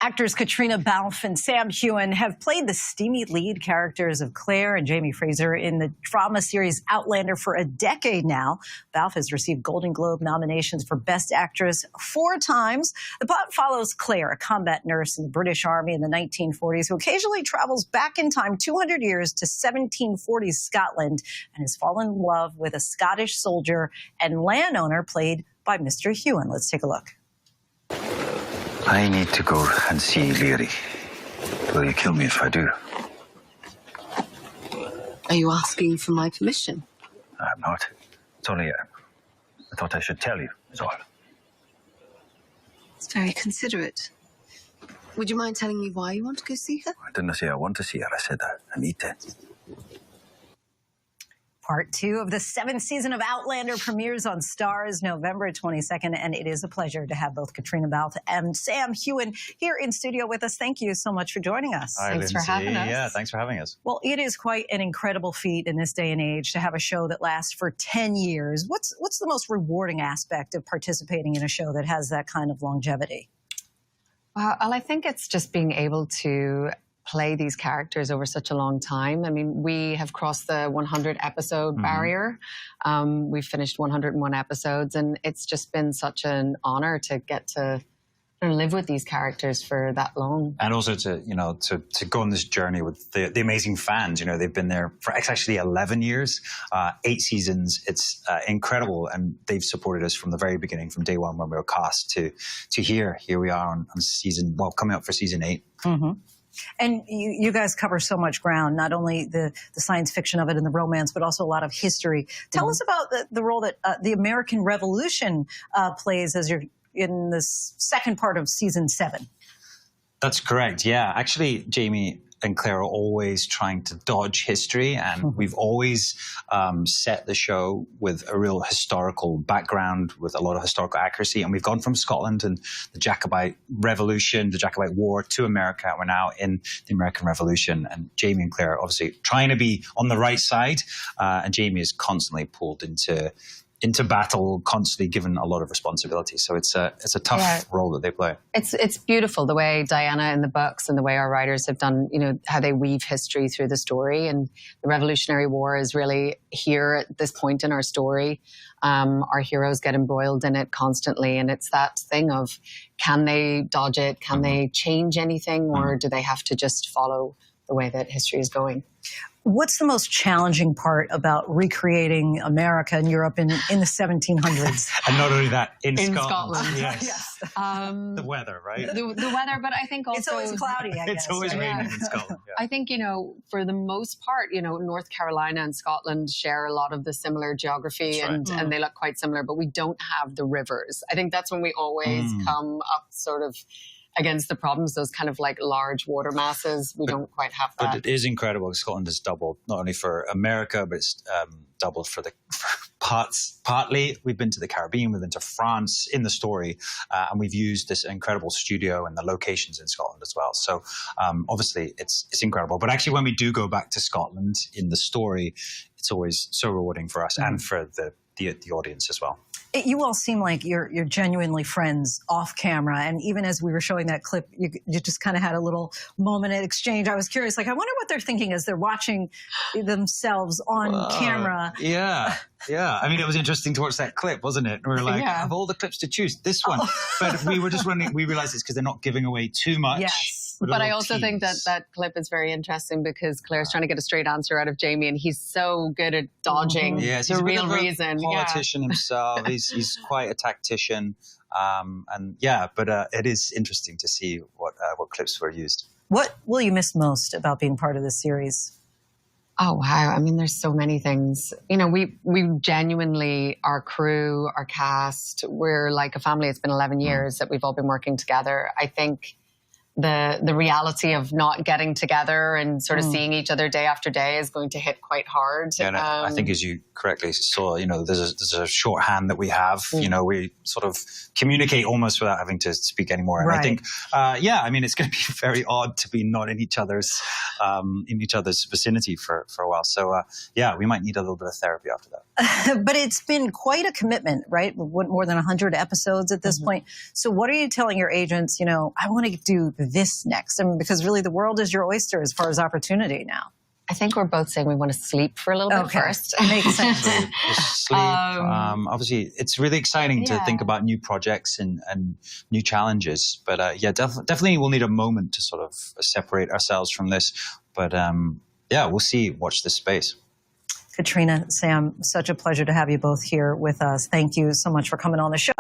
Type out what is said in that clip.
Actors Caitríona Balfe and Sam Heughan have played the steamy lead characters of Claire and Jamie Fraser in the drama series Outlander for a decade now. Balfe has received Golden Globe nominations for Best Actress 4 times. The plot follows Claire, a combat nurse in the British Army in the 1940s, who occasionally travels back in time 200 years to 1740s Scotland and has fallen in love with a Scottish soldier and landowner played by Mr. Heughan. Let's take a look. I need to go and see Leary. Will you kill me if I do? Are you asking for my permission? I'm not. It's only, I thought I should tell you, is all. It's very considerate. Would you mind telling me why you want to go see her? I didn't say I want to see her. I said I need to. Part 2 of the 7th season of Outlander premieres on Starz November 22nd, and it is a pleasure to have both Caitríona Balfe and Sam Heughan here in studio with us. Thank you so much for joining us. Hi, thanks Linsey. for having us. Yeah, thanks for having us. Well, it is quite an incredible feat in this day and age to have a show that lasts for 10 years. What's the most rewarding aspect of participating in a show that has that kind of longevity? Well, I think it's just being able to play these characters over such a long time. I mean, we have crossed the 100 episode barrier. We've finished 101 episodes, and it's just been such an honor to get to live with these characters for that long. And also to go on this journey with the amazing fans. You know, they've been there for actually 11 years, 8 seasons. It's incredible, and they've supported us from the very beginning, from day one when we were cast to here we are on season, well, coming up for season 8. And you guys cover so much ground, not only the science fiction of it and the romance, but also a lot of history. Tell us about the role that the American Revolution plays as you're in this second part of season 7. That's correct, yeah. Actually, Jamie and Claire are always trying to dodge history, and we've always set the show with a real historical background, with a lot of historical accuracy. And we've gone from Scotland and the Jacobite Revolution, the Jacobite War, to America. And we're now in the American Revolution. And Jamie and Claire are obviously trying to be on the right side. And Jamie is constantly pulled into battle, constantly given a lot of responsibility. So it's a tough role that they play. It's beautiful the way Diana in the books and the way our writers have done, you know, how they weave history through the story. And the Revolutionary War is really here at this point in our story. Our heroes get embroiled in it constantly. And it's that thing of, can they dodge it? Can they change anything? Or do they have to just follow the way that history is going? What's the most challenging part about recreating America and Europe in the 1700s? And not only that, in Scotland. Yes. The weather, right? The weather, but I think also... It's always cloudy, I guess. It's always raining in Scotland. Yeah. I think, you know, for the most part, you know, North Carolina and Scotland share a lot of the similar geography, and they look quite similar, but we don't have the rivers. I think that's when we always come up sort of against the problems, those kind of like large water masses. We don't quite have that. But it is incredible. Scotland has doubled, not only for America, but it's doubled for partly. We've been to the Caribbean, we've been to France in the story, and we've used this incredible studio and the locations in Scotland as well. So obviously it's incredible. But actually when we do go back to Scotland in the story, it's always so rewarding for us and for the audience as well. You all seem like you're genuinely friends off camera, and even as we were showing that clip, you just kind of had a little moment of exchange. I was curious, like, I wonder what they're thinking as they're watching themselves on camera. Yeah. I mean, it was interesting to watch that clip, wasn't it? We were like, of all the clips to choose, this one. But we were just wondering, we realized it's because they're not giving away too much. Yes. But I also think that clip is very interesting because Claire's trying to get a straight answer out of Jamie, and he's so good at dodging the real reason. Politician himself. He's quite a tactician. But it is interesting to see what clips were used. What will you miss most about being part of this series? Oh, wow. I mean, there's so many things. You know, we genuinely, our crew, our cast, we're like a family. It's been 11 years that we've all been working together. I think the reality of not getting together and sort of seeing each other day after day is going to hit quite hard. Yeah, and I think, as you correctly saw, you know, there's a shorthand that we have. You know, we sort of communicate almost without having to speak anymore. And I think, I mean, it's going to be very odd to be not in each other's vicinity for a while. So, we might need a little bit of therapy after that. But it's been quite a commitment, right? More than 100 episodes at this point. So what are you telling your agents, you know, I want to do this next? I mean, because really the world is your oyster as far as opportunity now. I think we're both saying we want to sleep for a little bit first. Makes sense. Just sleep. Obviously, it's really exciting to think about new projects and new challenges. But yeah, definitely we'll need a moment to sort of separate ourselves from this. But yeah, we'll see. Watch this space. Caitríona, Sam, such a pleasure to have you both here with us. Thank you so much for coming on the show.